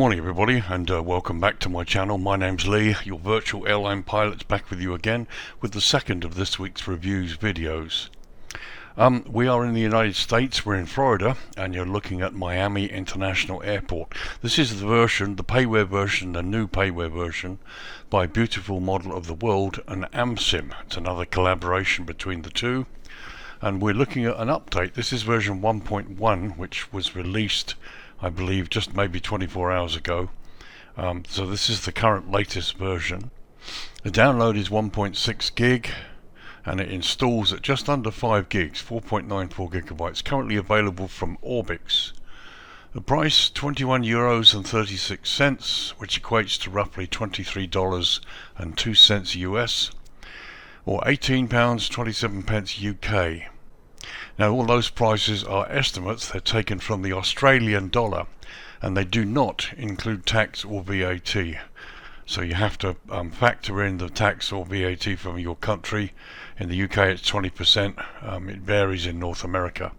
morning everybody, and welcome back to my channel. My name's Lee, your virtual airline pilot, back with you again with the second of this week's reviews videos. We are in the United States, we're in Florida, and you're looking at Miami International Airport. This is the version, the payware version, the new payware version by Beautiful Model of the World and AmSim. It's another collaboration between the two, and we're looking at an update. This is version 1.1, which was released, I believe, just maybe 24 hours ago. So this is the current latest version. The download is 1.6 gig and it installs at just under 5 gigs, 4.94 gigabytes, currently available from Orbix. The price, €21.36, which equates to roughly $23.02 US, or £18.27 UK. Now all those prices are estimates. They're taken from the Australian dollar and they do not include tax or VAT. So you have to factor in the tax or VAT from your country. In the UK it's 20%. It varies in North America.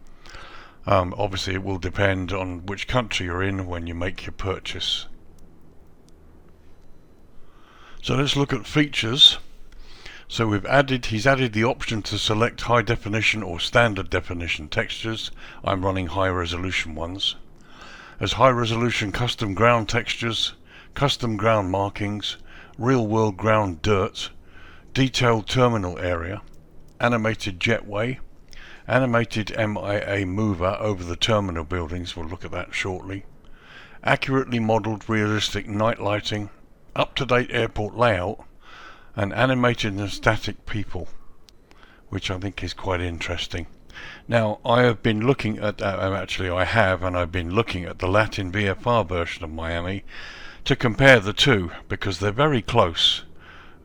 Obviously it will depend on which country you're in when you make your purchase. So let's look at features. So he's added the option to select high definition or standard definition textures. I'm running high resolution ones. As high resolution custom ground textures, custom ground markings, real world ground dirt, detailed terminal area, animated jetway, animated MIA mover over the terminal buildings, we'll look at that shortly, accurately modeled realistic night lighting, up-to-date airport layout, and animated and static people, which I think is quite interesting. Now I have been looking at, I've been looking at the LatinVFR version of Miami to compare the two, because they're very close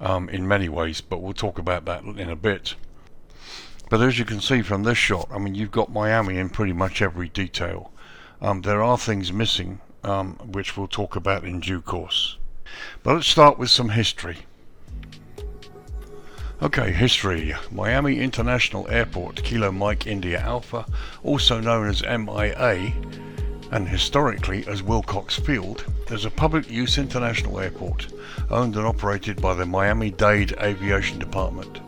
in many ways, but we'll talk about that in a bit. But as you can see from this shot, I mean, you've got Miami in pretty much every detail. There are things missing, which we'll talk about in due course. But let's start with some history. Okay, history. Miami International Airport, Kilo Mike India Alpha, also known as MIA, and historically as Wilcox Field, is a public use international airport owned and operated by the Miami-Dade Aviation Department.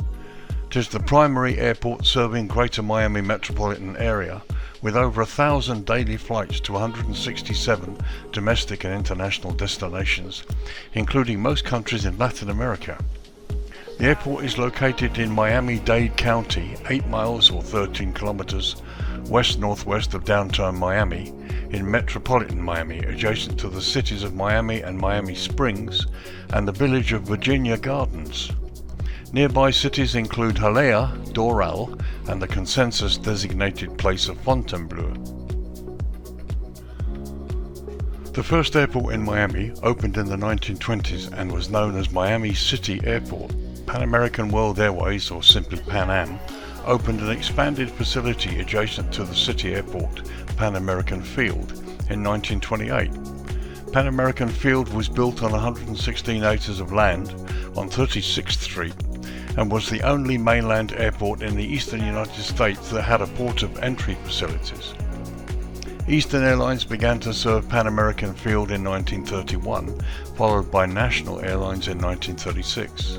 It is the primary airport serving Greater Miami metropolitan area, with over 1,000 daily flights to 167 domestic and international destinations, including most countries in Latin America. The airport is located in Miami-Dade County, 8 miles or 13 kilometers west-northwest of downtown Miami, in metropolitan Miami, adjacent to the cities of Miami and Miami Springs and the village of Virginia Gardens. Nearby cities include Hialeah, Doral, and the consensus-designated place of Fontainebleau. The first airport in Miami opened in the 1920s and was known as Miami City Airport. Pan American World Airways, or simply Pan Am, opened an expanded facility adjacent to the city airport, Pan American Field, in 1928. Pan American Field was built on 116 acres of land on 36th Street and was the only mainland airport in the eastern United States that had a port of entry facilities. Eastern Airlines began to serve Pan American Field in 1931, followed by National Airlines in 1936.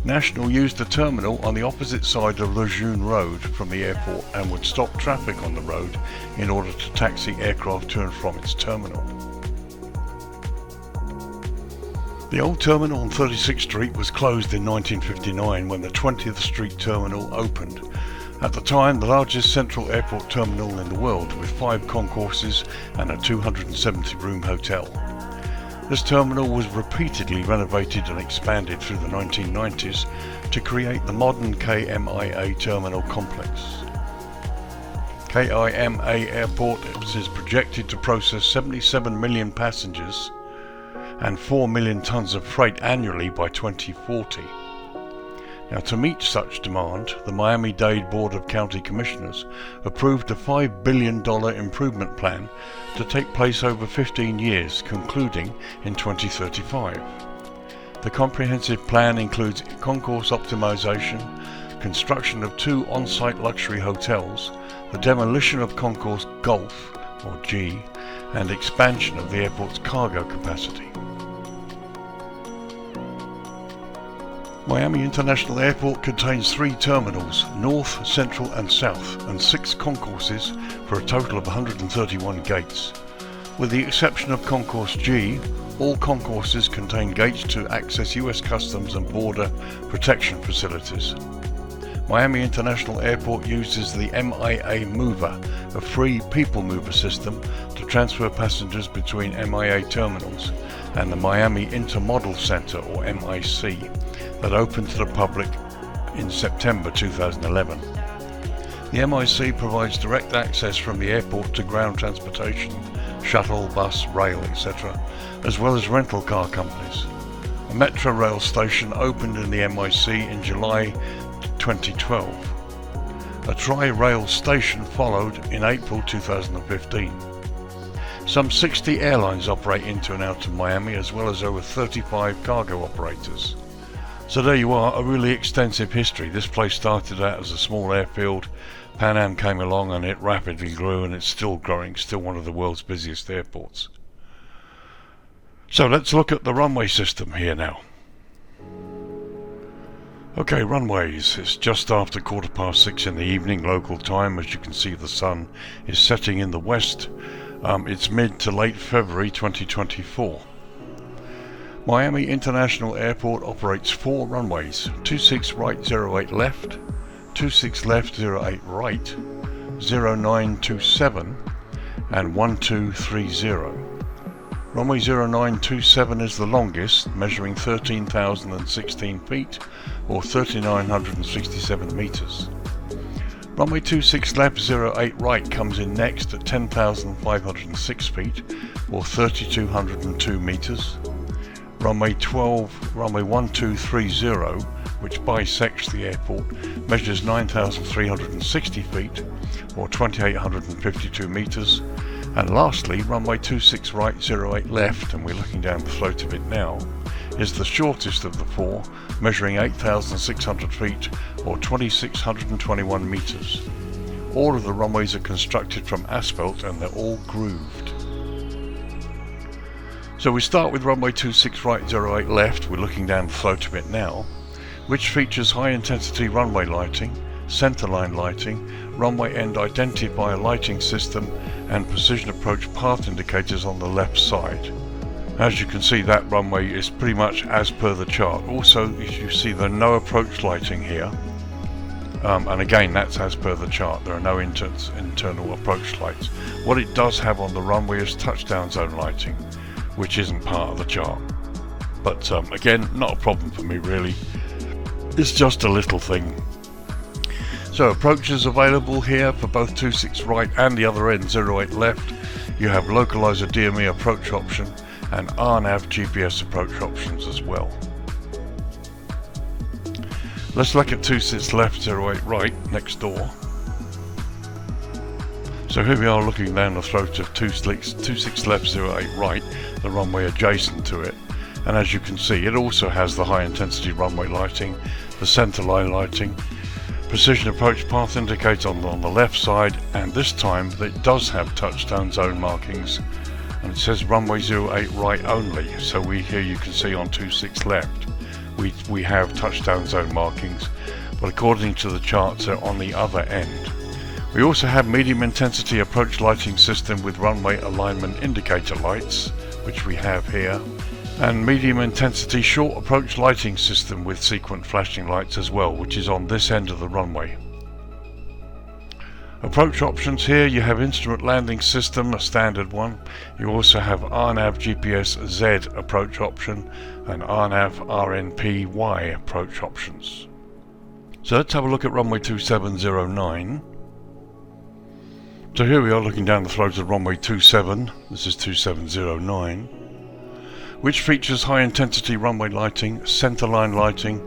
National used the terminal on the opposite side of Lejeune Road from the airport and would stop traffic on the road in order to taxi aircraft to and from its terminal. The old terminal on 36th Street was closed in 1959 when the 20th Street terminal opened. At the time, the largest central airport terminal in the world, with 5 concourses and a 270-room hotel. This terminal was repeatedly renovated and expanded through the 1990s to create the modern KMIA terminal complex. KIMA Airport is projected to process 77 million passengers and 4 million tons of freight annually by 2040. Now, to meet such demand, the Miami-Dade Board of County Commissioners approved a $5 billion improvement plan to take place over 15 years, concluding in 2035. The comprehensive plan includes concourse optimization, construction of 2 on-site luxury hotels, the demolition of Concourse Golf, or G, and expansion of the airport's cargo capacity. Miami International Airport contains 3 terminals, north, central and south, and 6 concourses for a total of 131 gates. With the exception of Concourse G, all concourses contain gates to access US Customs and Border Protection facilities. Miami International Airport uses the MIA Mover, a free people mover system to transfer passengers between MIA terminals, and the Miami Intermodal Center, or MIC, that opened to the public in September 2011. The MIC provides direct access from the airport to ground transportation, shuttle, bus, rail, etc., as well as rental car companies. A metro rail station opened in the MIC in July 2012. A tri-rail station followed in April 2015. Some 60 airlines operate into and out of Miami, as well as over 35 cargo operators. So there you are, a really extensive history. This place started out as a small airfield. Pan Am came along and it rapidly grew, and it's still growing, still one of the world's busiest airports. So let's look at the runway system here now. Okay, runways. It's just after 6:15 in the evening local time. As you can see, the sun is setting in the west. It's mid to late February 2024. Miami International Airport operates 4 runways: 26 right 08 left, 26 left 08 right, 0927 and 1230. Runway 0927 is the longest, measuring 13,016 feet or 3,967 meters. Runway 26 left 08 right comes in next at 10,506 feet or 3,202 meters. Runway 1230, which bisects the airport, measures 9,360 feet or 2,852 meters. And lastly, runway 26 right 08 left, and we're looking down the throat of it now, is the shortest of the 4, measuring 8,600 feet or 2,621 meters. All of the runways are constructed from asphalt and they're all grooved. So we start with runway 26 right 08 left, we're looking down the throat of it now, which features high intensity runway lighting, centerline lighting, runway end identifier lighting system and precision approach path indicators on the left side. As you can see, that runway is pretty much as per the chart. Also, you see the no approach lighting here, and again that's as per the chart. There are no internal approach lights. What it does have on the runway is touchdown zone lighting, which isn't part of the chart, but again, not a problem for me really. It's just a little thing. So approaches available here for both 26 right and the other end 08 left. You have localizer DME approach option and RNAV GPS approach options as well. Let's look at 26 left 08 right next door. So here we are looking down the throat of 26 left 08 right, the runway adjacent to it, and as you can see it also has the high intensity runway lighting, the centerline lighting, precision approach path indicator on the left side, and this time it does have touchdown zone markings, and it says runway 08 right only. So here you can see on 26 left we have touchdown zone markings, but according to the charts they're on the other end. We also have medium intensity approach lighting system with runway alignment indicator lights, which we have here, and medium intensity short approach lighting system with sequent flashing lights as well, which is on this end of the runway. Approach options here, you have instrument landing system, a standard one. You also have RNAV GPS Z approach option and RNAV RNP-Y approach options. So let's have a look at runway 2709. So here we are looking down the throat of runway 27, this is 2709, which features high intensity runway lighting, centerline lighting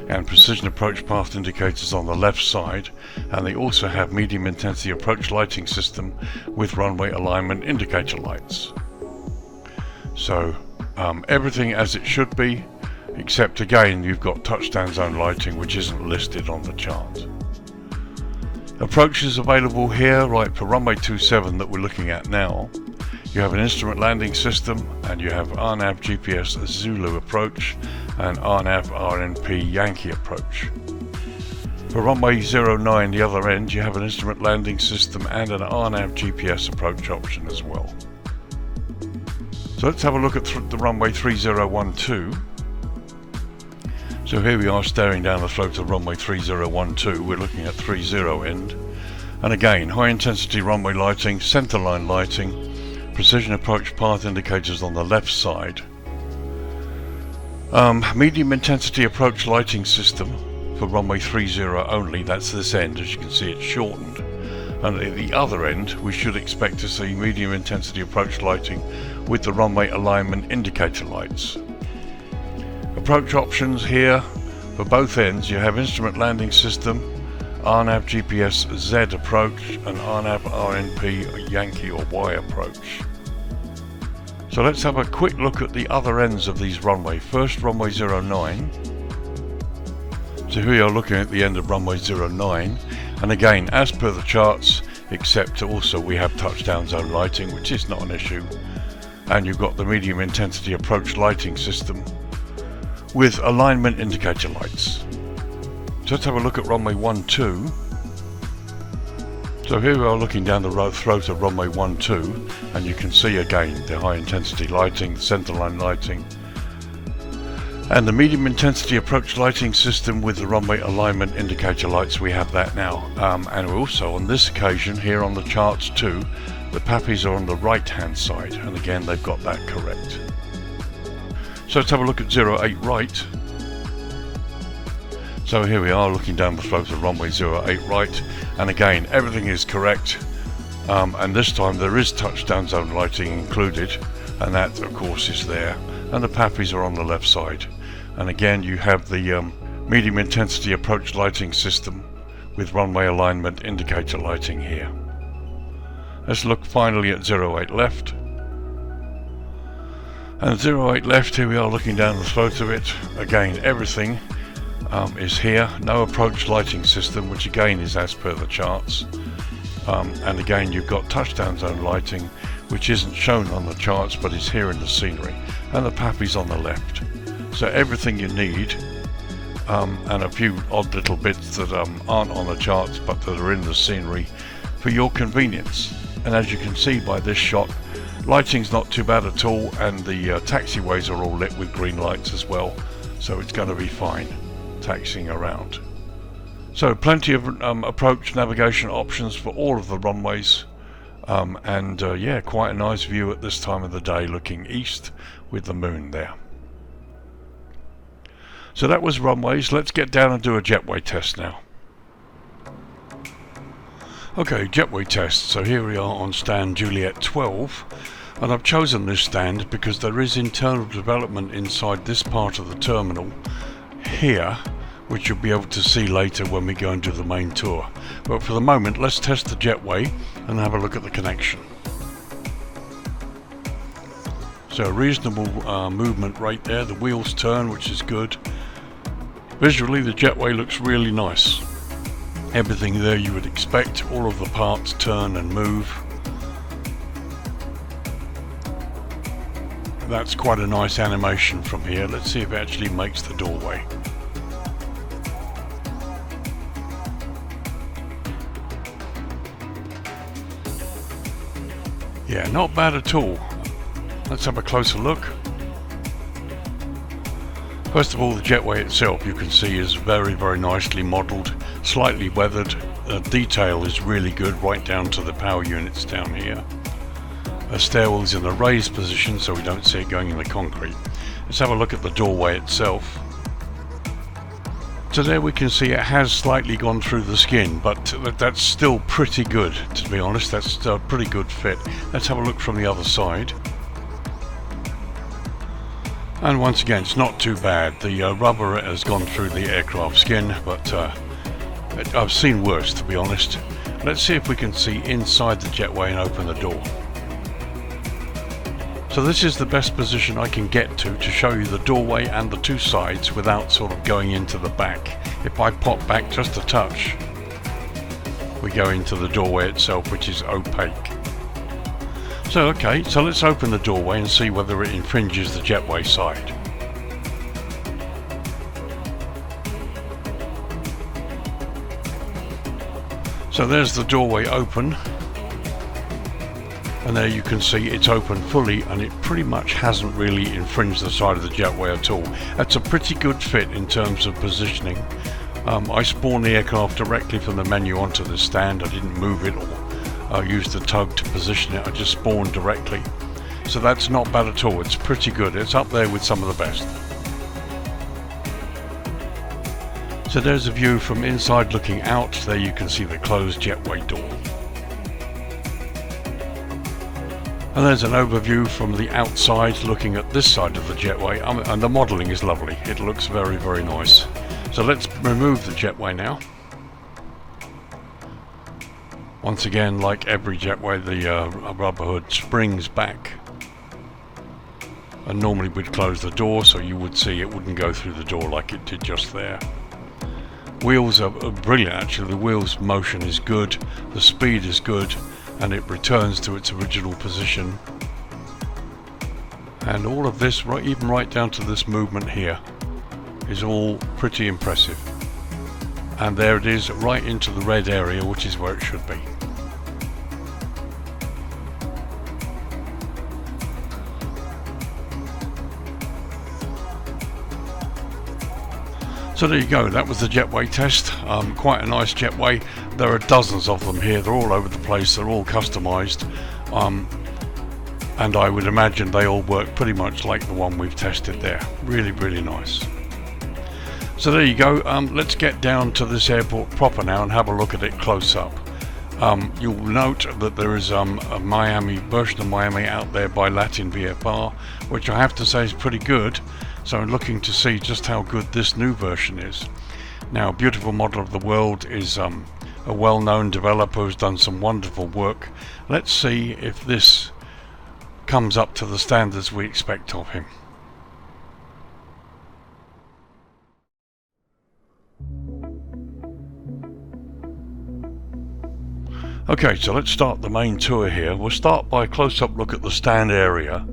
and precision approach path indicators on the left side, and they also have medium intensity approach lighting system with runway alignment indicator lights. So everything as it should be, except again you've got touchdown zone lighting which isn't listed on the chart. Approaches available here, right, for runway 27 that we're looking at now. You have an instrument landing system, and you have RNAV GPS Zulu approach and RNAV RNP Yankee approach. For runway 09, the other end, you have an instrument landing system and an RNAV GPS approach option as well. So let's have a look at the runway 3012. So here we are staring down the throat of runway 3012. We're looking at 30 end. And again, high intensity runway lighting, centerline lighting, precision approach path indicators on the left side. Medium intensity approach lighting system for runway 30 only. That's this end. As you can see, it's shortened. And at the other end, we should expect to see medium intensity approach lighting with the runway alignment indicator lights. Approach options here for both ends. You have instrument landing system, RNAV GPS Z approach and RNAV RNP Yankee or Y approach. So let's have a quick look at the other ends of these runway. First, runway 09. So here we are looking at the end of runway 09, and again, as per the charts, except also we have touchdown zone lighting, which is not an issue, and you've got the medium intensity approach lighting system with alignment indicator lights. So let's have a look at runway 12. So here we are looking down the throat of runway 12, and you can see again the high intensity lighting, the centerline lighting, and the medium intensity approach lighting system with the runway alignment indicator lights. We have that now, and also on this occasion here on the charts too, the PAPIs are on the right hand side, and again they've got that correct. So let's have a look at 08 right. So here we are looking down the throat of runway 08 right, and again everything is correct, and this time there is touchdown zone lighting included, and that of course is there, and the PAPIs are on the left side, and again you have the medium intensity approach lighting system with runway alignment indicator lighting here. Let's look finally at 08 left. And 08 left, here we are looking down the throat of it. Again, everything is here. No approach lighting system, which again is as per the charts. And again, you've got touchdown zone lighting, which isn't shown on the charts, but is here in the scenery. And the PAPI's on the left. So everything you need, and a few odd little bits that aren't on the charts, but that are in the scenery for your convenience. And as you can see by this shot, lighting's not too bad at all, and the taxiways are all lit with green lights as well, so it's going to be fine taxiing around. So plenty of approach navigation options for all of the runways, and yeah, quite a nice view at this time of the day looking east with the moon there. So that was runways. Let's get down and do a jetway test now. Okay, jetway test. So here we are on stand Juliet 12, and I've chosen this stand because there is internal development inside this part of the terminal here, which you'll be able to see later when we go and do the main tour. But for the moment, let's test the jetway and have a look at the connection. So a reasonable movement rate there. The wheels turn, which is good. Visually, the jetway looks really nice. Everything there you would expect, all of the parts turn and move. That's quite a nice animation from here. Let's see if it actually makes the doorway. Yeah, not bad at all. Let's have a closer look. First of all, the jetway itself, you can see, is very, very nicely modelled, slightly weathered. The detail is really good right down to the power units down here. The stairwell is in a raised position so we don't see it going in the concrete. Let's have a look at the doorway itself. So there we can see it has slightly gone through the skin, but that's still pretty good, to be honest. That's a pretty good fit. Let's have a look from the other side. And once again, it's not too bad. The rubber has gone through the aircraft skin, but I've seen worse, to be honest. Let's see if we can see inside the jetway and open the door. So this is the best position I can get to show you the doorway and the two sides without sort of going into the back. If I pop back just a touch, we go into the doorway itself, which is opaque. So okay, so let's open the doorway and see whether it infringes the JETWAY side. So there's the doorway open, and there you can see it's open fully, and it pretty much hasn't really infringed the side of the JETWAY at all. That's a pretty good fit in terms of positioning. I spawned the aircraft directly from the menu onto the stand. I didn't move it or use the tug to position it. I just spawned directly. So that's not bad at all. It's pretty good. It's up there with some of the best. So there's a view from inside looking out. There you can see the closed JETWAY door. And there's an overview from the outside looking at this side of the JETWAY, and the modelling is lovely. It looks very, very nice. So let's remove the JETWAY now. Once again, like every JETWAY, the rubber hood springs back. And normally we'd close the door so you would see it wouldn't go through the door like it did just there. Wheels are brilliant actually. The wheels motion is good, the speed is good, and it returns to its original position. And all of this, even right down to this movement here, is all pretty impressive. And there it is, right into the red area, which is where it should be. So there you go, that was the JETWAY test. Quite a nice JETWAY. There are dozens of them here, they're all over the place, they're all customized. And I would imagine they all work pretty much like the one we've tested there. Really, really nice. So there you go, let's get down to this airport proper now and have a look at it close up. You'll note that there is a Miami version of Miami out there by LatinVFR, which I have to say is pretty good. So I'm looking to see just how good this new version is. Now, Beautiful Model of the World is a well-known developer who's done some wonderful work. Let's see if this comes up to the standards we expect of him. Okay, so let's start the main tour here. We'll start by a close-up look at the stand area.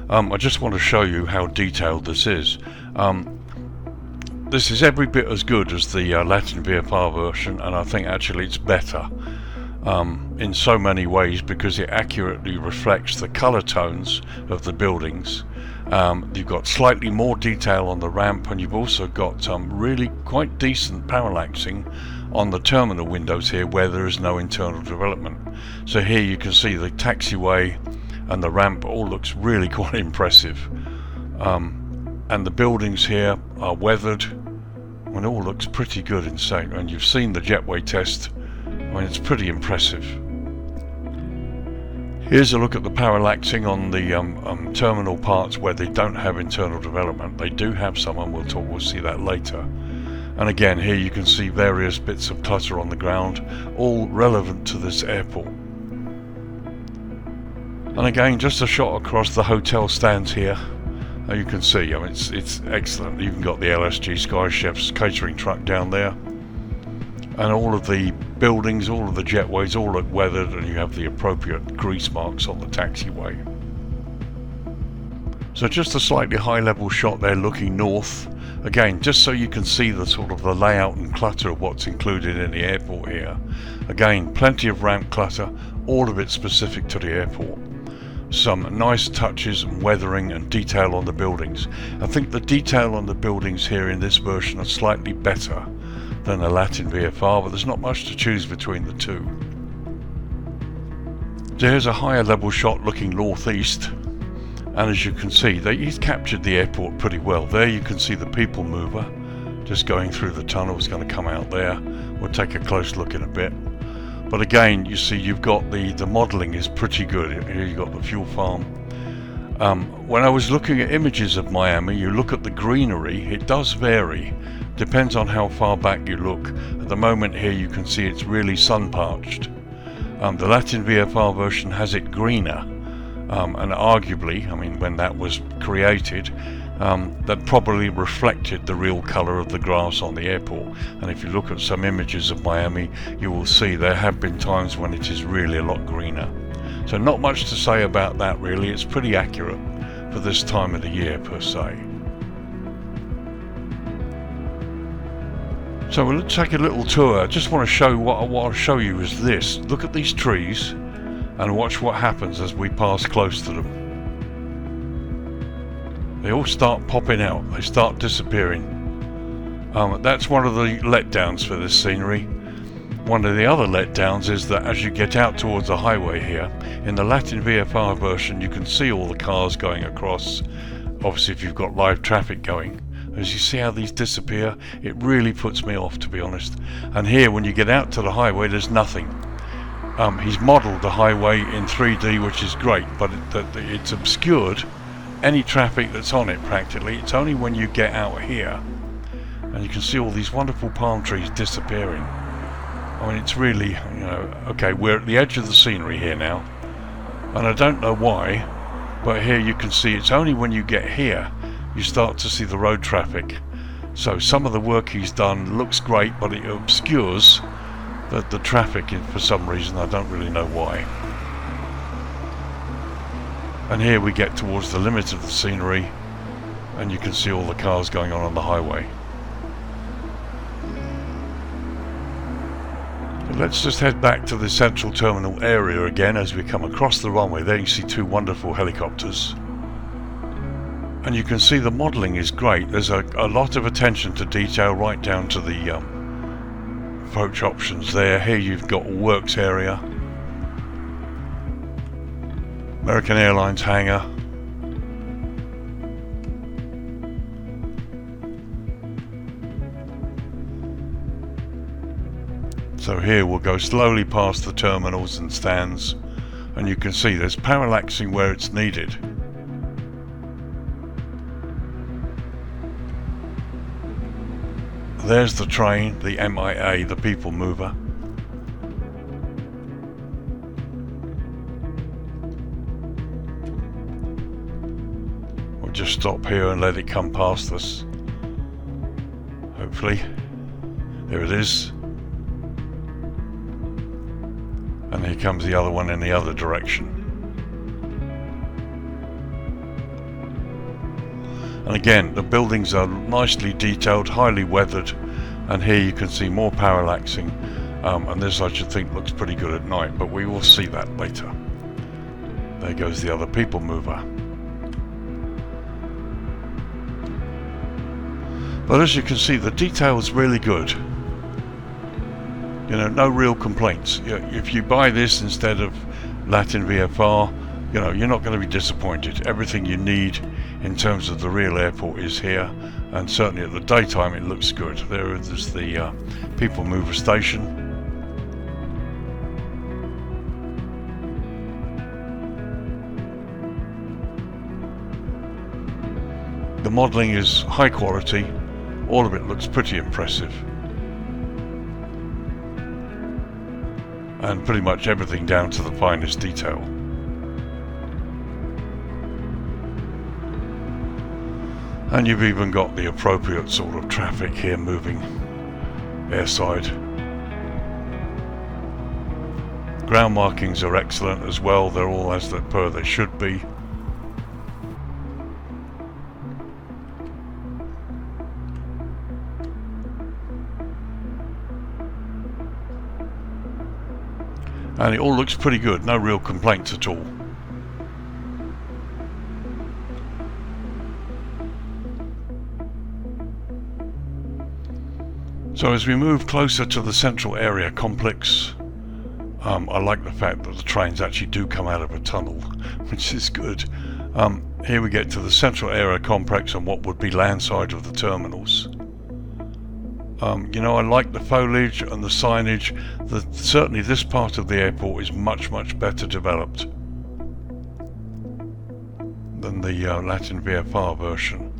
I just want to show you how detailed this is. This is every bit as good as the LatinVFR version, and I think actually it's better in so many ways because it accurately reflects the color tones of the buildings. You've got slightly more detail on the ramp, and you've also got really quite decent parallaxing on the terminal windows here where there is no internal development. So here you can see the taxiway and the ramp all looks really quite impressive. And the buildings here are weathered, and it all looks pretty good inside. And you've seen the JETWAY test, I mean it's pretty impressive. Here's a look at the parallaxing on the terminal parts where they don't have internal development. They do have some, and we'll see that later. And again, here you can see various bits of clutter on the ground, all relevant to this airport. And again, just a shot across the hotel stands here. You can see, I mean, it's excellent. You've even got the LSG Sky Chef's catering truck down there. And all of the buildings, all of the JETWAYs all look weathered, and you have the appropriate grease marks on the taxiway. So just a slightly high level shot there looking north. Again, just so you can see the sort of the layout and clutter of what's included in the airport here. Again, plenty of ramp clutter, all of it specific to the airport. Some nice touches and weathering and detail on the buildings. I think the detail on the buildings here in this version are slightly better than the LatinVFR, but there's not much to choose between the two. So here's a higher level shot looking northeast, and as you can see, he's captured the airport pretty well. There you can see the people mover just going through the tunnel. It's going to come out there. We'll take a close look in a bit. But again, you see you've got the modelling is pretty good. Here you've got the fuel farm. When I was looking at images of Miami, you look at the greenery, it does vary. Depends on how far back you look. At the moment here you can see it's really sun-parched. The LatinVFR version has it greener. And arguably, I mean, when that was created, that probably reflected the real colour of the grass on the airport. And if you look at some images of Miami, you will see there have been times when it is really a lot greener. So not much to say about that really. It's pretty accurate for this time of the year per se. So we'll take a little tour. I just want to show what I'll show you is this. Look at these trees and watch what happens as we pass close to them. They all start popping out. They start disappearing. That's one of the letdowns for this scenery. One of the other letdowns is that as you get out towards the highway here, in the LatinVFR version you can see all the cars going across, obviously if you've got live traffic going. As you see how these disappear, it really puts me off, to be honest. And here when you get out to the highway there's nothing. He's modelled the highway in 3D, which is great, but it's obscured any traffic that's on it practically. It's only when you get out here and you can see all these wonderful palm trees disappearing. I mean, it's really, okay, we're at the edge of the scenery here now, and I don't know why, but here you can see it's only when you get here you start to see the road traffic. So some of the work he's done looks great, but it obscures the traffic for some reason. I don't really know why. And here we get towards the limit of the scenery and you can see all the cars going on the highway. But let's just head back to the central terminal area again as we come across the runway. There you can see two wonderful helicopters. And you can see the modelling is great. There's a lot of attention to detail right down to the approach options there. Here you've got a works area, American Airlines hangar, so here we'll go slowly past the terminals and stands, and you can see there's parallaxing where it's needed. There's the train, the MIA, the people mover. We'll just stop here and let it come past us. Hopefully. There it is. And here comes the other one in the other direction. And again, the buildings are nicely detailed, highly weathered, and here you can see more parallaxing, and this I should think looks pretty good at night, but we will see that later. There goes the other people mover. But as you can see, the detail is really good. No real complaints. If you buy this instead of LatinVFR, you're not going to be disappointed. Everything you need in terms of the real airport is here, and certainly at the daytime it looks good. There is the people mover station. The modelling is high quality. All of it looks pretty impressive. And pretty much everything down to the finest detail. And you've even got the appropriate sort of traffic here moving airside. Ground markings are excellent as well. They're all as per they should be. And it all looks pretty good. No real complaints at all. So as we move closer to the central area complex, I like the fact that the trains actually do come out of a tunnel, which is good. Here we get to the central area complex and what would be landside of the terminals. I like the foliage and the signage. Certainly this part of the airport is much better developed than the LatinVFR version.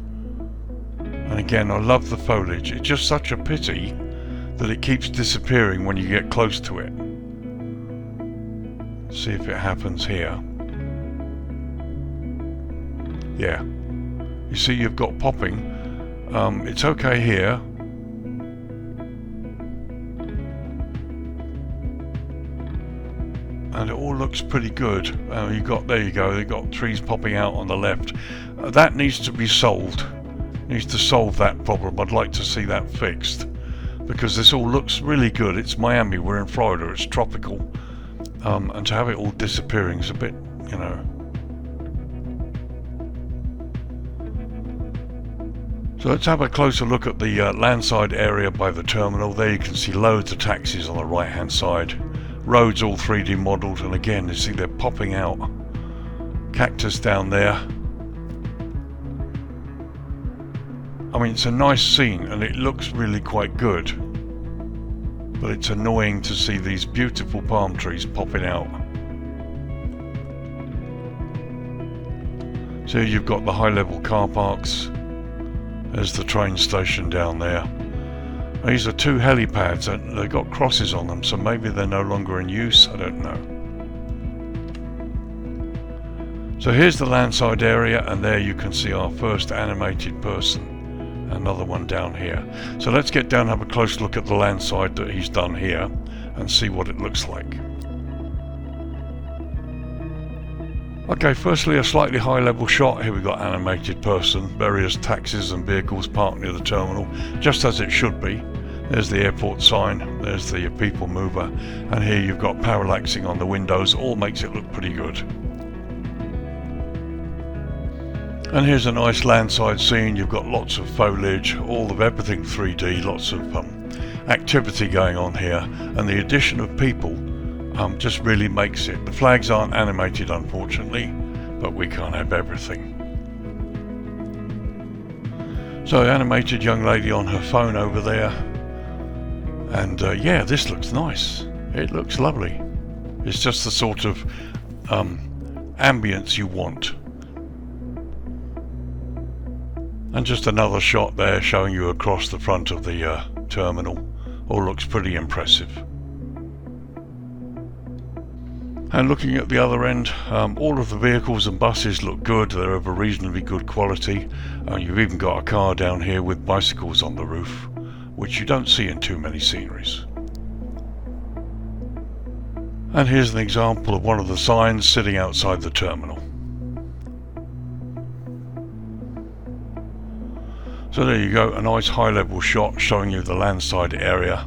And again, I love the foliage. It's just such a pity that it keeps disappearing when you get close to it. See if it happens here. Yeah, You see you've got popping. It's okay here. And it all looks pretty good. There you go, they've got trees popping out on the left. That needs to be solved. Needs to solve that problem. I'd like to see that fixed, because this all looks really good. It's Miami, we're in Florida, it's tropical. And to have it all disappearing is a bit, you know. So let's have a closer look at the landside area by the terminal. There you can see loads of taxis on the right hand side. Roads all 3D modelled, and again you see they're popping out. Cactus down there. I mean, it's a nice scene and it looks really quite good, but it's annoying to see these beautiful palm trees popping out. So you've got the high level car parks. There's the train station down there. These are 2 helipads and they've got crosses on them, so maybe they're no longer in use, I don't know. So here's the landside area, and there you can see our first animated person. Another one down here. So let's get down and have a close look at the landside that he's done here and see what it looks like. Okay, firstly a slightly high level shot. Here we've got animated person, various taxis and vehicles parked near the terminal, just as it should be. There's the airport sign, there's the people mover, and here you've got parallaxing on the windows. All makes it look pretty good. And here's a nice landside scene. You've got lots of foliage, all of everything 3D, lots of activity going on here, and the addition of people just really makes it. The flags aren't animated, unfortunately, but we can't have everything. So animated young lady on her phone over there, and yeah, this looks nice. It looks lovely. It's just the sort of ambience you want. And just another shot there showing you across the front of the terminal. All looks pretty impressive. And looking at the other end, all of the vehicles and buses look good. They're of a reasonably good quality. You've even got a car down here with bicycles on the roof, which you don't see in too many sceneries. And here's an example of one of the signs sitting outside the terminal. So there you go, a nice high level shot showing you the landside area.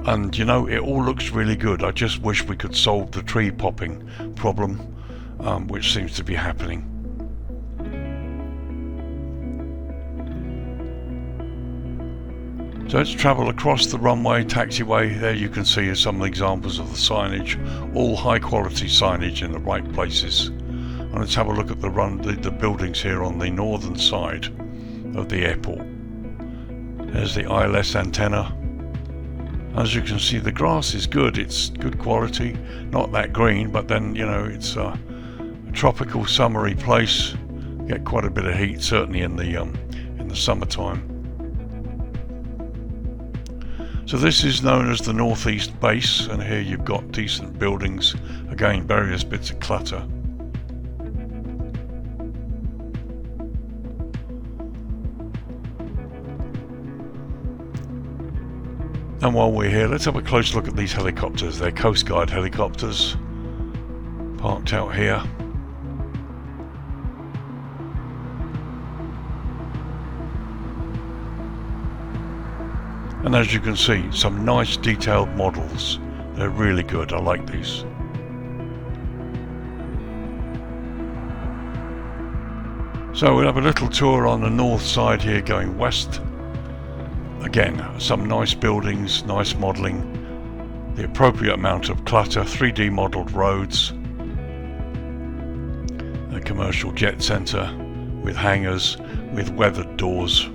And you know, it all looks really good. I just wish we could solve the tree popping problem, which seems to be happening. So let's travel across the runway, taxiway. There you can see some examples of the signage, all high quality signage in the right places. And let's have a look at the buildings here on the northern side of the airport. There's the ILS antenna. As you can see, the grass is good. It's good quality, not that green, but then, you know, it's a tropical summery place. Get quite a bit of heat, certainly in the summertime. So this is known as the Northeast Base, and here you've got decent buildings, again various bits of clutter. And while we're here, let's have a close look at these helicopters. They're Coast Guard helicopters, parked out here. And as you can see, some nice detailed models. They're really good, I like these. So we'll have a little tour on the north side here going west. Again, some nice buildings, nice modelling, the appropriate amount of clutter, 3D modelled roads, a commercial jet centre with hangars, with weathered doors.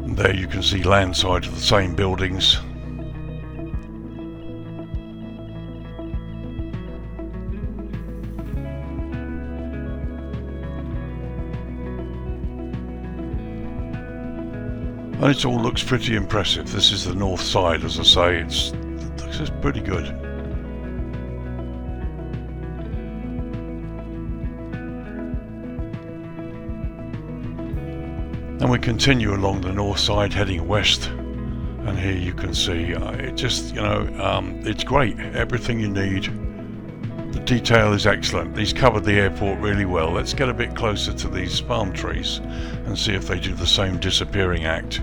And there you can see landside of the same buildings. And it all looks pretty impressive. This is the north side, as I say. It looks pretty good. And we continue along the north side heading west, and here you can see it just, it's great, everything you need. The detail is excellent. He's covered the airport really well. Let's get a bit closer to these palm trees and see if they do the same disappearing act.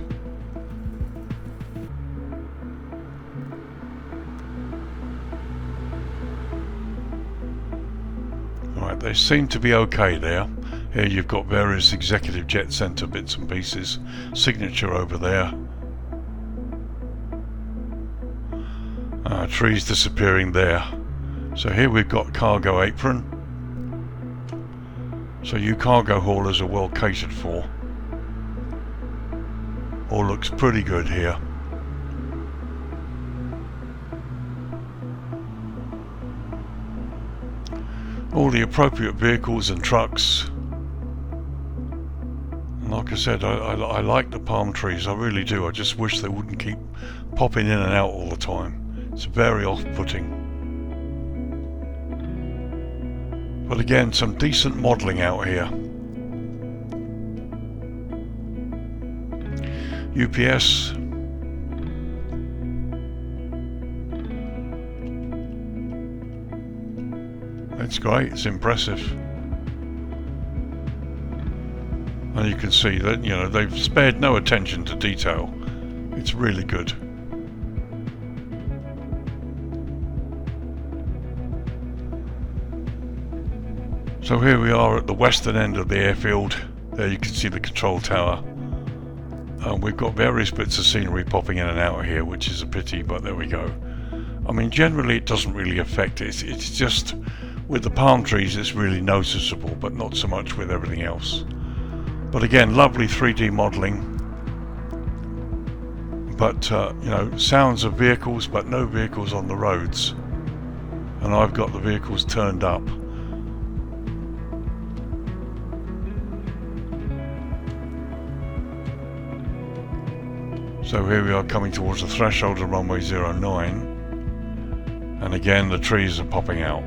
Alright, they seem to be okay there. Here you've got various executive jet center bits and pieces, signature over there. Trees disappearing there. So here we've got cargo apron. So you cargo haulers are well catered for. All looks pretty good here. All the appropriate vehicles and trucks. Like I said, I like the palm trees, I really do. I just wish they wouldn't keep popping in and out all the time. It's very off-putting. But again, some decent modelling out here. UPS. It's great, it's impressive. And you can see that, they've spared no attention to detail. It's really good. So here we are at the western end of the airfield. There you can see the control tower. We've got various bits of scenery popping in and out here, which is a pity, but there we go. I mean, generally it doesn't really affect it. It's just with the palm trees it's really noticeable, but not so much with everything else. But again, lovely 3D modelling. But, sounds of vehicles, but no vehicles on the roads. And I've got the vehicles turned up. So here we are coming towards the threshold of runway 09. And again, the trees are popping out.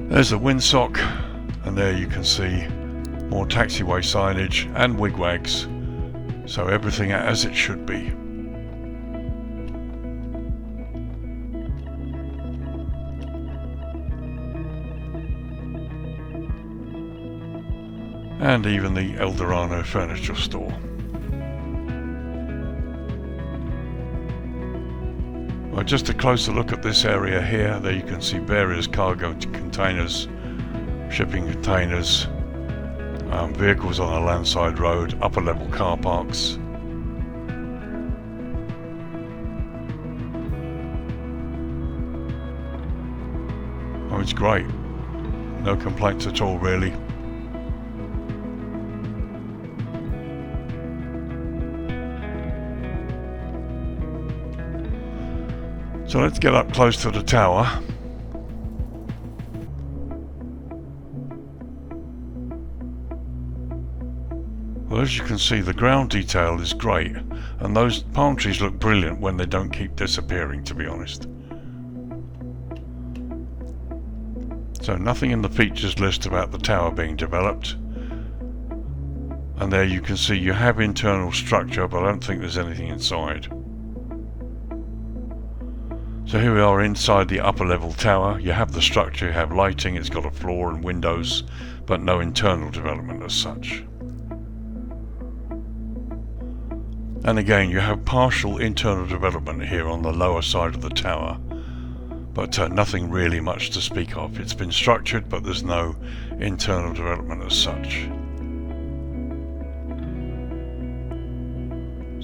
There's the windsock, and there you can see more taxiway signage and wigwags, so everything as it should be. And even the Eldorado furniture store. Well, just a closer look at this area here. There you can see various cargo containers, shipping containers, vehicles on a landside road, upper level car parks. Oh, it's great. No complaints at all, really. So let's get up close to the tower. Well, as you can see, the ground detail is great, and those palm trees look brilliant when they don't keep disappearing, to be honest. So nothing in the features list about the tower being developed. And there you can see you have internal structure, but I don't think there's anything inside. So here we are inside the upper level tower. You have the structure, you have lighting, it's got a floor and windows, but no internal development as such. And again, you have partial internal development here on the lower side of the tower, but nothing really much to speak of. It's been structured, but there's no internal development as such.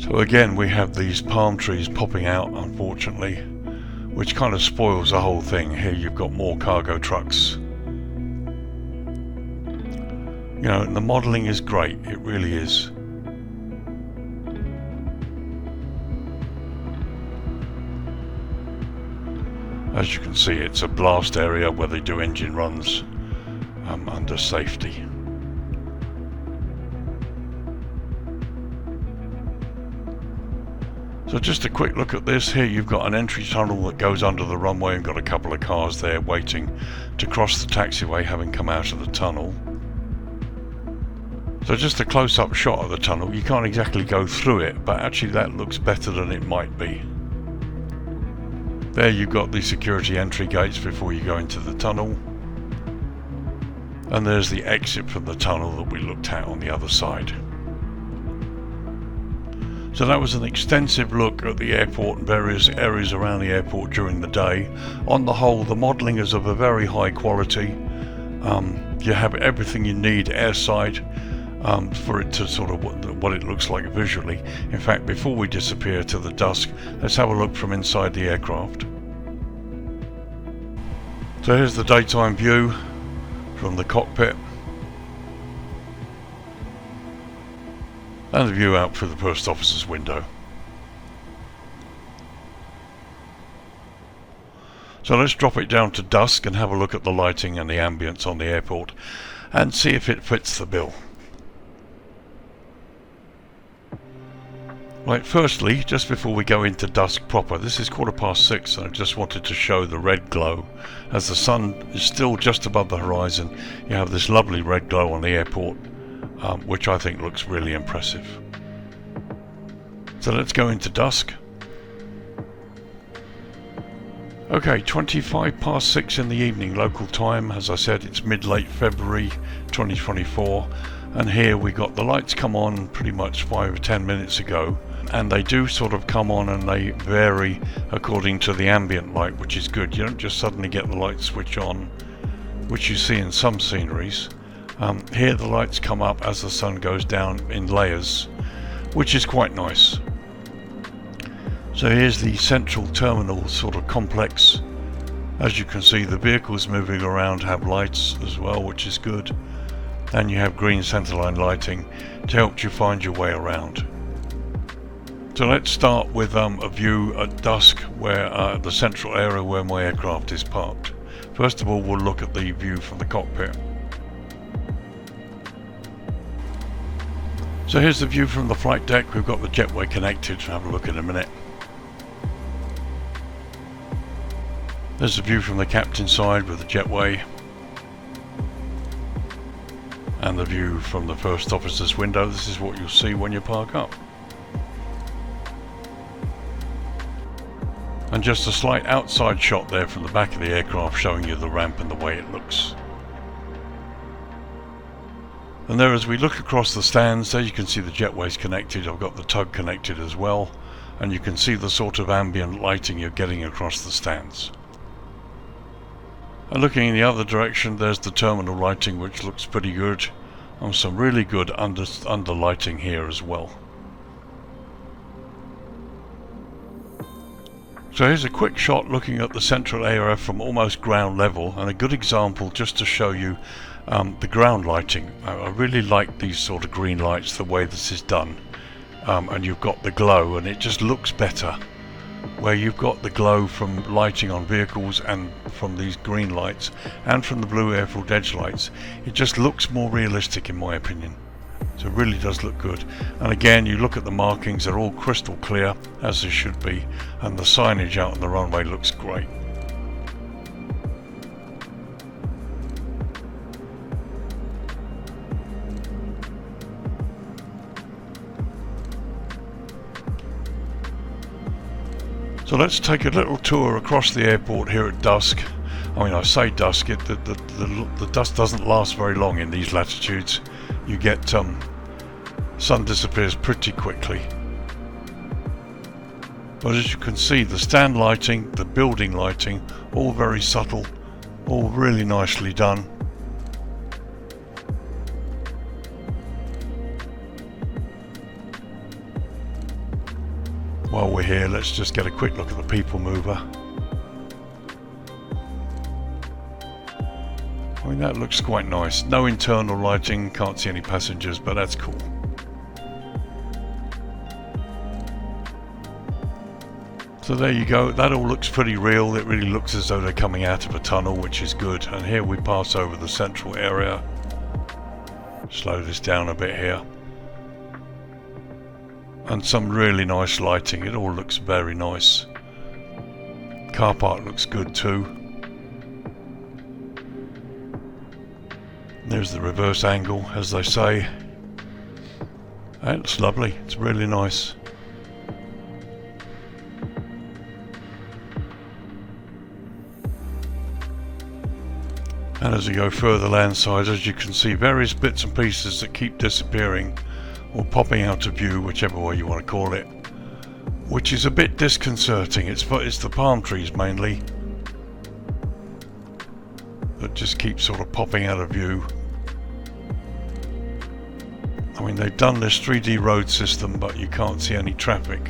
So again, we have these palm trees popping out, unfortunately, which kind of spoils the whole thing. Here you've got more cargo trucks. And the modelling is great, it really is. As you can see, it's a blast area where they do engine runs under safety. So just a quick look at this. Here you've got an entry tunnel that goes under the runway and got a couple of cars there waiting to cross the taxiway having come out of the tunnel. So just a close-up shot of the tunnel. You can't exactly go through it, but actually that looks better than it might be. There you've got the security entry gates before you go into the tunnel. And there's the exit from the tunnel that we looked at on the other side. So that was an extensive look at the airport and various areas around the airport during the day. On the whole, the modelling is of a very high quality. You have everything you need airside for it to sort of what it looks like visually. In fact, before we disappear to the dusk, let's have a look from inside the aircraft. So here's the daytime view from the cockpit. And the view out through the first officer's window. So let's drop it down to dusk and have a look at the lighting and the ambience on the airport and see if it fits the bill. Right, firstly, just before we go into dusk proper, this is 6:15 and I just wanted to show the red glow. As the sun is still just above the horizon, you have this lovely red glow on the airport, which I think looks really impressive. So let's go into dusk. Okay, 6:25 in the evening local time. As I said, it's mid-late February 2024, and here we got the lights come on pretty much 5 or 10 minutes ago, and they do sort of come on and they vary according to the ambient light, which is good. You don't just suddenly get the light switch on, which you see in some sceneries. Here the lights come up as the sun goes down in layers, which is quite nice. So here's the central terminal sort of complex. As you can see, the vehicles moving around have lights as well, which is good. And you have green centerline lighting to help you find your way around. So let's start with a view at dusk where the central area where my aircraft is parked. First of all, we'll look at the view from the cockpit. So here's the view from the flight deck. We've got the JETWAY connected. We'll have a look in a minute. There's the view from the captain's side with the JETWAY. And the view from the first officer's window. This is what you'll see when you park up. And just a slight outside shot there from the back of the aircraft showing you the ramp and the way it looks. And there, as we look across the stands, there you can see the JETWAY's connected. I've got the tug connected as well, and you can see the sort of ambient lighting you're getting across the stands. And looking in the other direction, there's the terminal lighting, which looks pretty good, and some really good under lighting here as well. So here's a quick shot looking at the central area from almost ground level, and a good example just to show you the ground lighting. I really like these sort of green lights, the way this is done, and you've got the glow and it just looks better where you've got the glow from lighting on vehicles and from these green lights and from the blue airfield edge lights. It just looks more realistic in my opinion, so it really does look good. And again, you look at the markings, they're all crystal clear as they should be, and the signage out on the runway looks great. So let's take a little tour across the airport here at dusk. I mean, I say dusk, the dusk doesn't last very long in these latitudes. You get sun disappears pretty quickly. But as you can see, the stand lighting, the building lighting, all very subtle, all really nicely done. While we're here, let's just get a quick look at the people mover. I mean, that looks quite nice. No internal lighting, can't see any passengers, but that's cool. So there you go, that all looks pretty real. It really looks as though they're coming out of a tunnel, which is good. And here we pass over the central area. Slow this down a bit here. and some really nice lighting. It all looks very nice. Car park looks good too. There's the reverse angle, as they say. And it's lovely. It's really nice. And as you go further landside, as you can see, various bits and pieces that keep disappearing or popping out of view, whichever way you want to call it, which is a bit disconcerting. It's the palm trees mainly that just keep sort of popping out of view. I mean, they've done this 3D road system, but you can't see any traffic.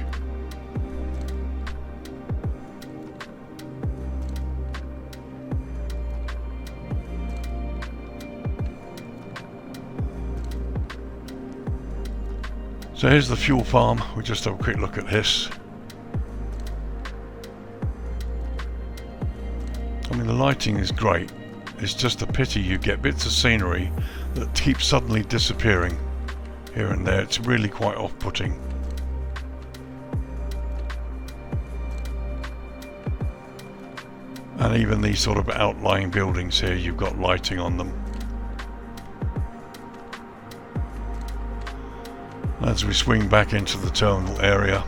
So here's the fuel farm. We'll just have a quick look at this. I mean, the lighting is great. It's just a pity you get bits of scenery that keep suddenly disappearing here and there. It's really quite off-putting. And even these sort of outlying buildings here, you've got lighting on them. As we swing back into the terminal area.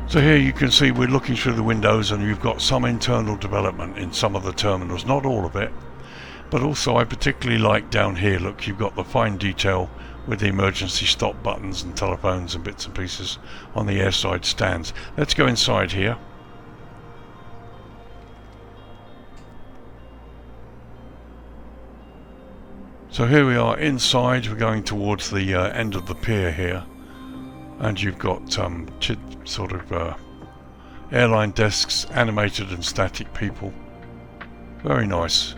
So here you can see we're looking through the windows, and you've got some internal development in some of the terminals, not all of it, but also I particularly like down here, look, you've got the fine detail with the emergency stop buttons and telephones and bits and pieces on the airside stands. Let's go inside here. So here we are inside. We're going towards the end of the pier here, and you've got sort of airline desks, animated and static people. Very nice.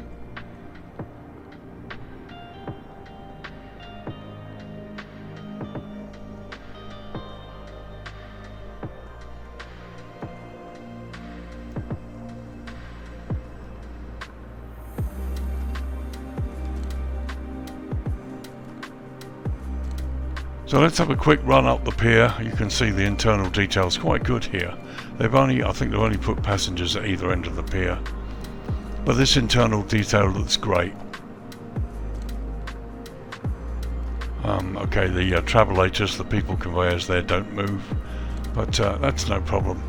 So let's have a quick run up the pier. You can see the internal details quite good here. I think they've only put passengers at either end of the pier. But this internal detail looks great. Okay, the travelators, the people conveyors there don't move, but that's no problem.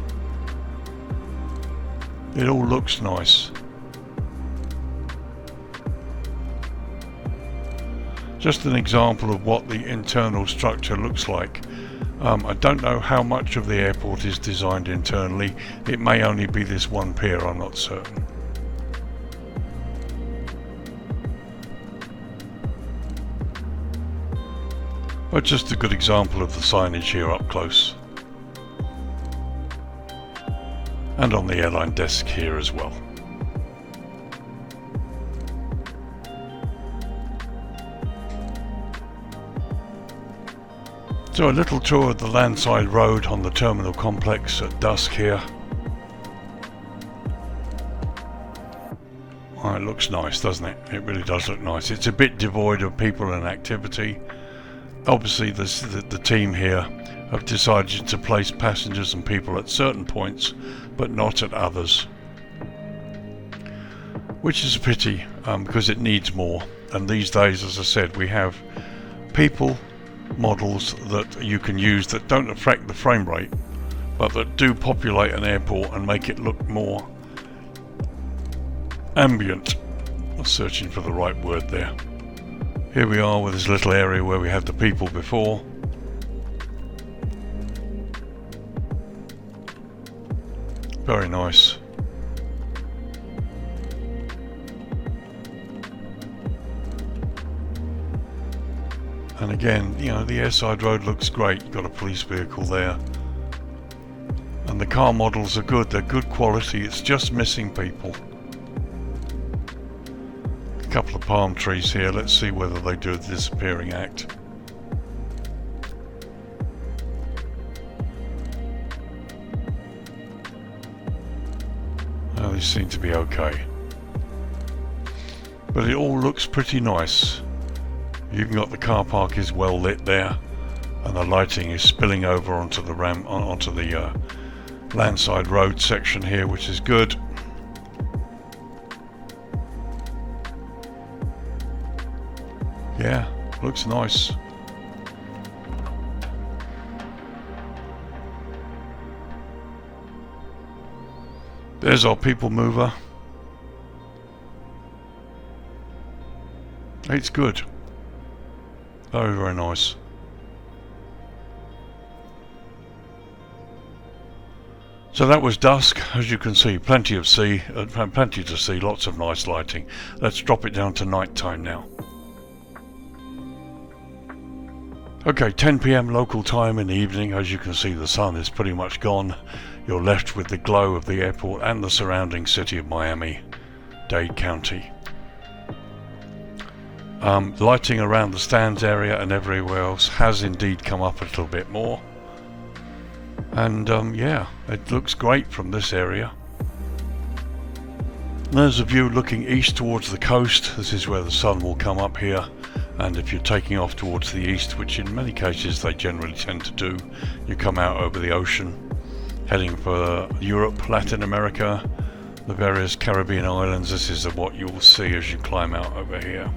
It all looks nice. Just an example of what the internal structure looks like. I don't know how much of the airport is designed internally. It may only be this one pier, I'm not certain. But just a good example of the signage here up close. And on the airline desk here as well. So a little tour of the landside road on the terminal complex at dusk here. Oh, it looks nice, doesn't it? It really does look nice. It's a bit devoid of people and activity. Obviously the team here have decided to place passengers and people at certain points, but not at others. Which is a pity, because it needs more. And these days, as I said, we have people models that you can use that don't affect the frame rate, but that do populate an airport and make it look more ambient. I'm searching for the right word there. Here we are with this little area where we had the people before. Very nice. And again, you know, the airside road looks great. You've got a police vehicle there. And the car models are good. They're good quality. It's just missing people. A couple of palm trees here. Let's see whether they do the disappearing act. Oh, these seem to be okay. But it all looks pretty nice. You've got the car park is well lit there. and the lighting is spilling over onto the landside road section here, which is good. Yeah, looks nice. There's our people mover. It's good. Very, very nice. So that was dusk. As you can see, plenty to see, lots of nice lighting. Let's drop it down to night time now. Okay, 10 PM local time in the evening. As you can see, the sun is pretty much gone. You're left with the glow of the airport and the surrounding city of Miami-Dade County. Lighting around the stands area and everywhere else has indeed come up a little bit more. And yeah, it looks great from this area. There's a view looking east towards the coast. This is where the sun will come up here. And if you're taking off towards the east, which in many cases they generally tend to do, you come out over the ocean, heading for Europe, Latin America, the various Caribbean islands. This is what you will see as you climb out over here.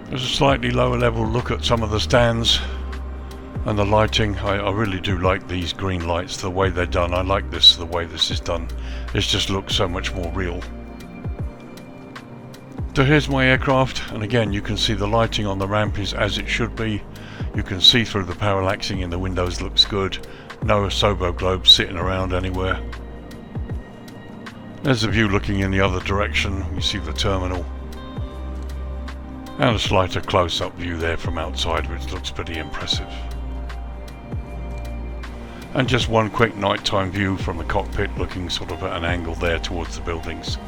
There's a slightly lower level look at some of the stands and the lighting. I really do like these green lights, the way they're done. I like this, the way this is done. It just looks so much more real. So here's my aircraft, and again you can see the lighting on the ramp is as it should be. You can see through the parallaxing in the windows, looks good. No Asobo globes sitting around anywhere. There's a view looking in the other direction. You see the terminal. And a slighter close-up view there from outside, which looks pretty impressive. And just one quick nighttime view from the cockpit, looking sort of at an angle there towards the buildings.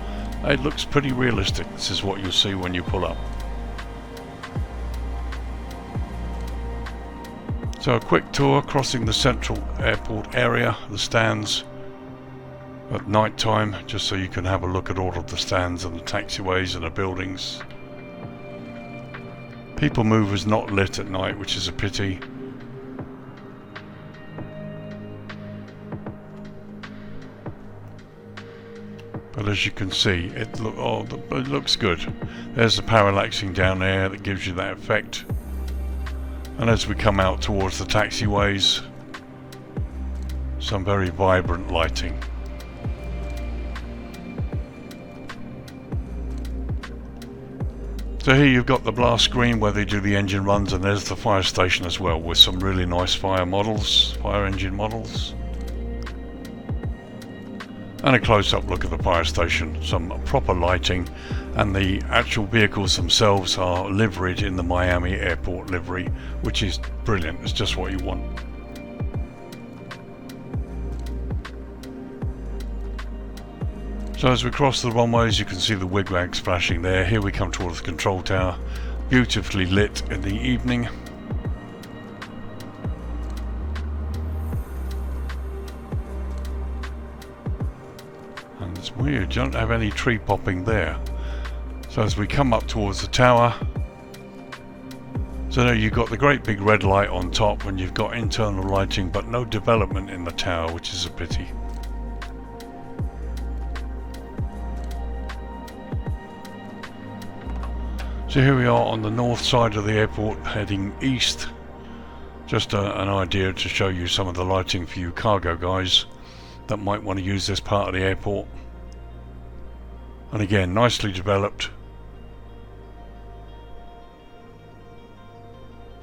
It looks pretty realistic. This is what you'll see when you pull up. So a quick tour crossing the central airport area, the stands at night time, just so you can have a look at all of the stands and the taxiways and the buildings. People mover's not lit at night, which is a pity. But as you can see, it looks good. There's the parallaxing down there that gives you that effect. And as we come out towards the taxiways, some very vibrant lighting. So here you've got the blast screen where they do the engine runs, and there's the fire station as well with some really nice fire engine models. And a close-up look at the fire station, some proper lighting, and the actual vehicles themselves are liveried in the Miami airport livery, which is brilliant. It's just what you want. So as we cross the runways, you can see the wigwags flashing there. Here we come towards the control tower, beautifully lit in the evening. It's weird, you don't have any tree popping there. So as we come up towards the tower, so now you've got the great big red light on top, and you've got internal lighting but no development in the tower, which is a pity. So here we are on the north side of the airport heading east. Just an idea to show you some of the lighting for you cargo guys that might want to use this part of the airport. And again, nicely developed.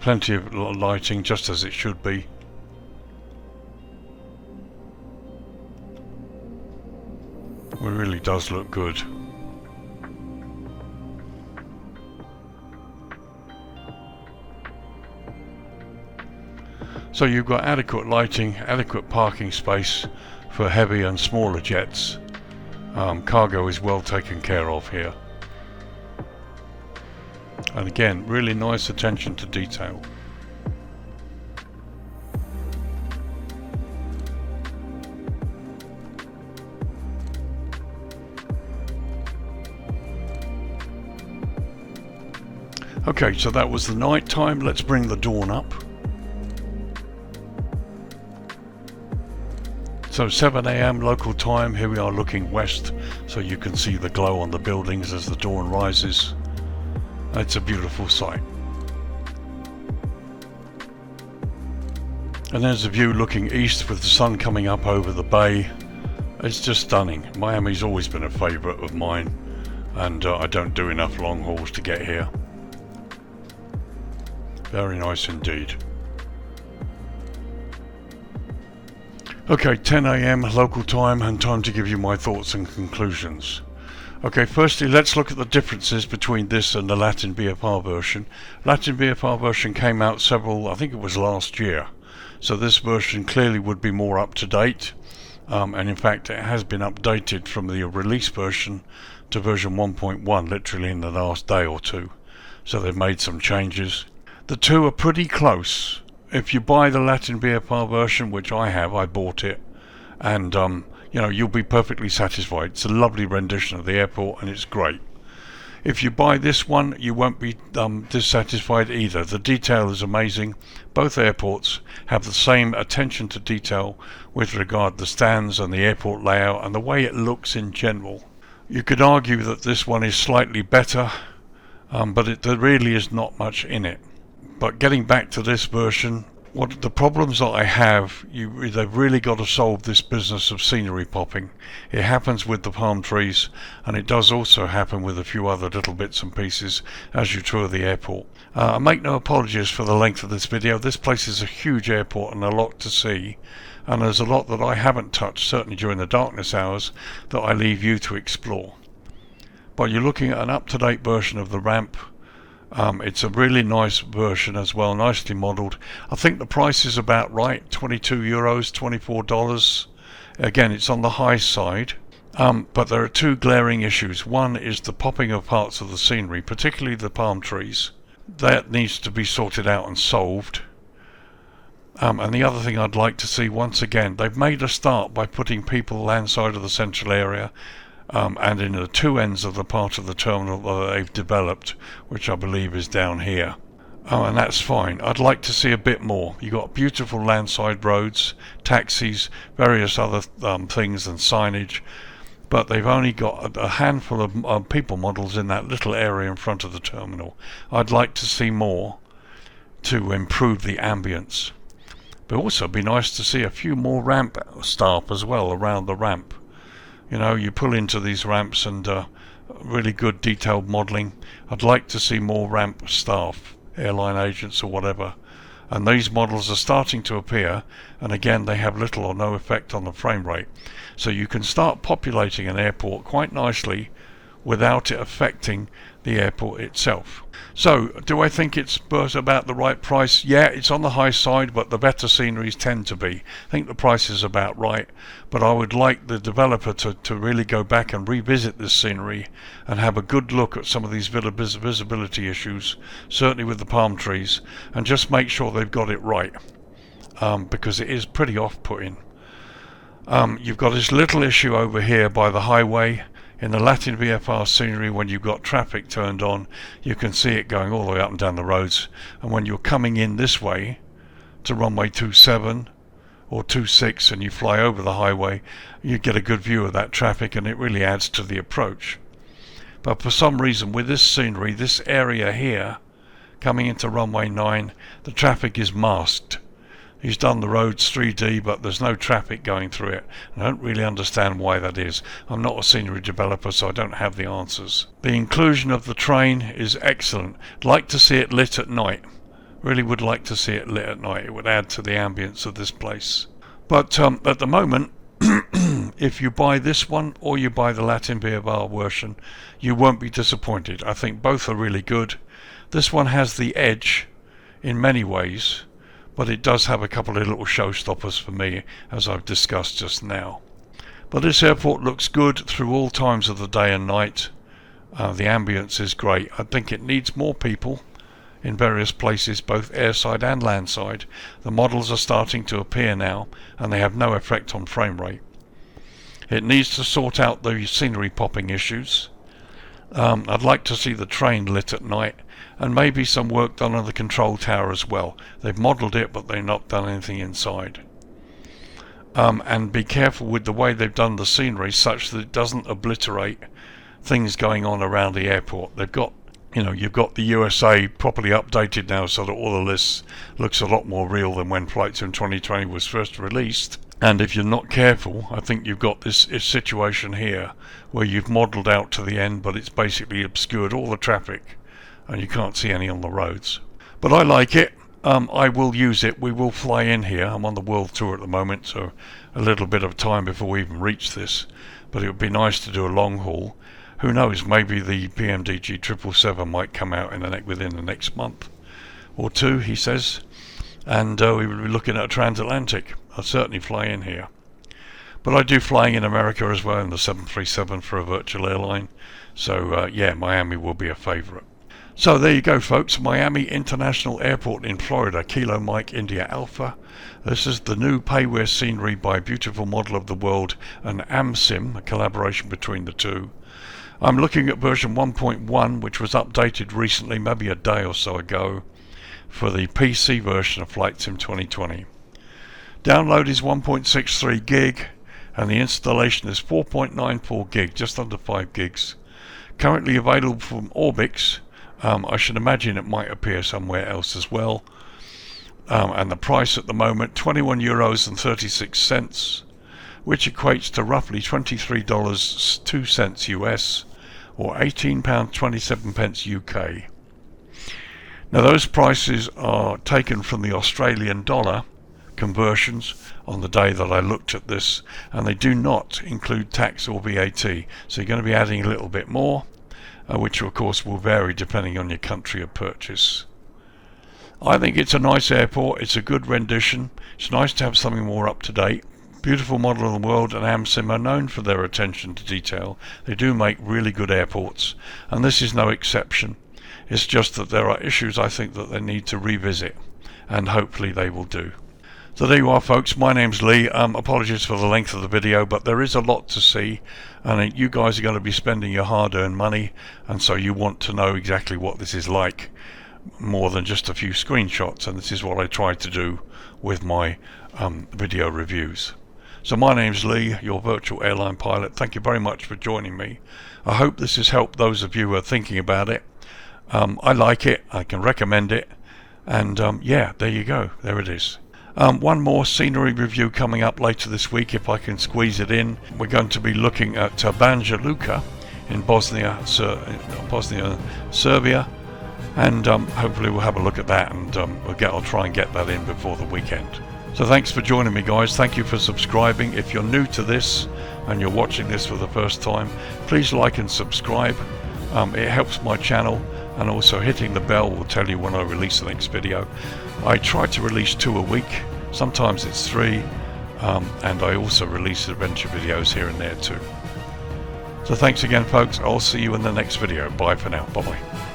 Plenty of lighting, just as it should be. It really does look good. So you've got adequate lighting, adequate parking space for heavy and smaller jets. Cargo is well taken care of here. And again, really nice attention to detail. Okay, so that was the night time. Let's bring the dawn up. So 7 AM local time. Here we are looking west, so you can see the glow on the buildings as the dawn rises. It's a beautiful sight. And there's a view looking east with the sun coming up over the bay. It's just stunning. Miami's always been a favourite of mine, and I don't do enough long hauls to get here. Very nice indeed. Okay, 10 AM local time, and time to give you my thoughts and conclusions. Okay, firstly let's look at the differences between this and the LatinVFR version. LatinVFR version came out I think it was last year. So this version clearly would be more up to date, and in fact it has been updated from the release version to version 1.1 literally in the last day or two. So they've made some changes. The two are pretty close. If you buy the LatinVFR version, which I have, I bought it, and you know, you'll be perfectly satisfied. It's a lovely rendition of the airport and it's great. If you buy this one, you won't be dissatisfied either. The detail is amazing. Both airports have the same attention to detail with regard to the stands and the airport layout and the way it looks in general. You could argue that this one is slightly better, but there really is not much in it. But getting back to this version, what the problems that I have, they've really got to solve this business of scenery popping. It happens with the palm trees, and it does also happen with a few other little bits and pieces as you tour the airport. I make no apologies for the length of this video. This place is a huge airport and a lot to see, and there's a lot that I haven't touched, certainly during the darkness hours, that I leave you to explore. But you're looking at an up-to-date version of the ramp. It's a really nice version as well, nicely modelled. I think the price is about right, €22, $24. Again, it's on the high side, but there are two glaring issues. One is the popping of parts of the scenery, particularly the palm trees. That needs to be sorted out and solved. And the other thing I'd like to see, once again, they've made a start by putting people landside of the central area, and in the two ends of the part of the terminal that they've developed, which I believe is down here. And that's fine. I'd like to see a bit more. You've got beautiful landside roads, taxis, various other things and signage, but they've only got a handful of people models in that little area in front of the terminal. I'd like to see more to improve the ambience. But also it'd be nice to see a few more ramp staff as well around the ramp. You know, you pull into these ramps and really good detailed modelling. I'd like to see more ramp staff, airline agents or whatever. And these models are starting to appear, and again they have little or no effect on the frame rate. So you can start populating an airport quite nicely without it affecting the airport itself. So, do I think it's about the right price? Yeah, it's on the high side, but the better sceneries tend to be. I think the price is about right, but I would like the developer to really go back and revisit this scenery and have a good look at some of these visibility issues, certainly with the palm trees, and just make sure they've got it right, because it is pretty off-putting. You've got this little issue over here by the highway. In the LatinVFR scenery, when you've got traffic turned on, you can see it going all the way up and down the roads. And when you're coming in this way to runway 27 or 26 and you fly over the highway, you get a good view of that traffic, and it really adds to the approach. But for some reason with this scenery, this area here, coming into runway 9, the traffic is masked. He's done the roads 3D, but there's no traffic going through it. I don't really understand why that is. I'm not a scenery developer, so I don't have the answers. The inclusion of the train is excellent. I'd like to see it lit at night. Really would like to see it lit at night. It would add to the ambience of this place. But at the moment, if you buy this one or you buy the LatinVFR version, you won't be disappointed. I think both are really good. This one has the edge in many ways, but it does have a couple of little showstoppers for me, as I've discussed just now. But this airport looks good through all times of the day and night. The ambience is great. I think it needs more people in various places, both airside and landside. The models are starting to appear now, and they have no effect on frame rate. It needs to sort out the scenery popping issues. I'd like to see the train lit at night, and maybe some work done on the control tower as well. They've modelled it, but they've not done anything inside. And be careful with the way they've done the scenery, such that it doesn't obliterate things going on around the airport. They've got, you've got the USA properly updated now, so that all the lists looks a lot more real than when Flight Sim 2020 was first released. And if you're not careful, I think you've got this situation here where you've modelled out to the end, but it's basically obscured all the traffic and you can't see any on the roads. But I like it. I will use it. We will fly in here. I'm on the world tour at the moment, so a little bit of time before we even reach this, but it would be nice to do a long haul. Who knows, maybe the PMDG 777 might come out within the next month or two, he says, and we will be looking at a transatlantic. I'll certainly fly in here. But I do flying in America as well in the 737 for a virtual airline, so yeah, Miami will be a favourite. So there you go, folks. Miami International Airport in Florida, Kilo Mike India Alpha. This is the new payware scenery by Beautiful Model of the World and AmSim, a collaboration between the two. I'm looking at version 1.1, which was updated recently, maybe a day or so ago, for the PC version of Flight Sim 2020. Download is 1.63 gig, and the installation is 4.94 gig, just under 5 gigs. Currently available from Orbix. I should imagine it might appear somewhere else as well. And the price at the moment, €21.36, which equates to roughly $23.02 US, or £18.27 UK. Now those prices are taken from the Australian dollar conversions on the day that I looked at this, and they do not include tax or VAT, so you're going to be adding a little bit more, which of course will vary depending on your country of purchase. I think it's a nice airport. It's a good rendition. It's nice to have something more up to date. Beautiful Model of the World and AmSim are known for their attention to detail. They do make really good airports, and this is no exception. It's just that there are issues I think that they need to revisit, and hopefully they will do. So there you are, folks. My name's Lee. Apologies for the length of the video, but there is a lot to see, and you guys are going to be spending your hard-earned money, and so you want to know exactly what this is like, more than just a few screenshots, and this is what I try to do with my video reviews. So my name's Lee, your virtual airline pilot. Thank you very much for joining me. I hope this has helped those of you who are thinking about it. I like it. I can recommend it, and yeah, there you go. There it is. One more scenery review coming up later this week if I can squeeze it in. We're going to be looking at Banja Luka in Bosnia, Serbia, and hopefully we'll have a look at that, and I'll try and get that in before the weekend. So thanks for joining me, guys. Thank you for subscribing. If you're new to this and you're watching this for the first time, please like and subscribe. It helps my channel, and also hitting the bell will tell you when I release the next video. I try to release 2 a week, sometimes it's 3, and I also release adventure videos here and there too. So thanks again, folks. I'll see you in the next video. Bye for now. Bye bye.